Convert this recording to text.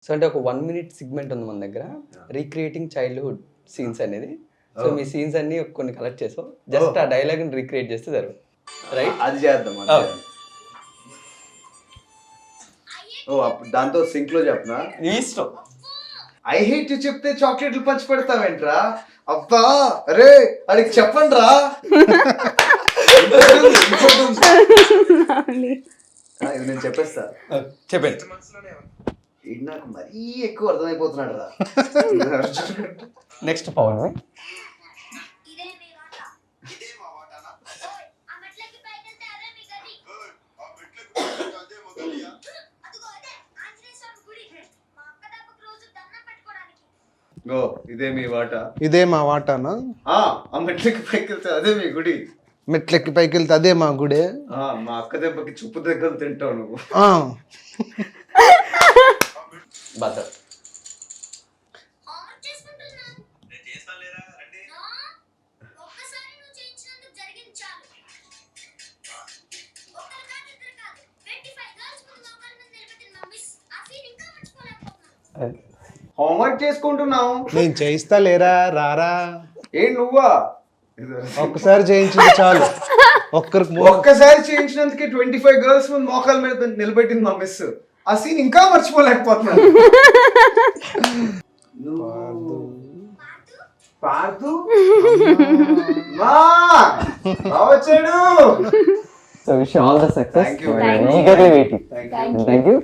So అంటే ఒక 1 minute segment ఉంది మన దగ్గర, రీక్రియేటింగ్ చైల్డ్హుడ్ సీన్స్ అనేది. సో మీ సీన్స్ అన్ని కొన్ని కలెక్ట్ చేసాం, జస్ట్ ఆ డైలాగ్ ని రీక్రియేట్ చేస్తే జరుగు, రైట్? అది చేద్దాం. ఓ దాంతో సింక్ లో చెప్పనా? నీ ఇష్టం. ఐ హేట్ యు చెప్తే చాక్లెట్లు పంచి పెడతావేంట్రా? అబ్బా అరే అడిగి చెప్పండి రా. ఇది నేను చెప్పేస్తా, చెప్పండి. ఇది నాకు మరీ ఎక్కువ అర్థమైపోతున్నాడు రా. నెక్స్ట్ పవన్. ఓ ఇదే మీ వాట? ఇదే మా వాటానా? ఆ మెట్లకి పైకి వెళ్తే అదే మీ గుడి. మెట్లెక్కి పైకి వెళ్తే అదే మా గుడే. మా అక్క దెబ్బకి చుప్పు దగ్గర తింటావు నువ్వు. బటర్. హోంవర్క్ చేసుకుంటున్నావు. నేను చేయిస్తా లేరా, రారా. ఏం నువ్వా? ఒక్కసారి చేయించింది చాలు. ఒక్కసారి చేయించినందుకే 25 girls ముందు మోకాల మీద నిలబెట్టింది మా మిస్. ఆ సీన్ ఇంకా మర్చిపోలేకపోతున్నాను. పార్దు వచ్చాడు. So wish you all the success. Thank you. Eagerly waiting. Thank you. Thank you.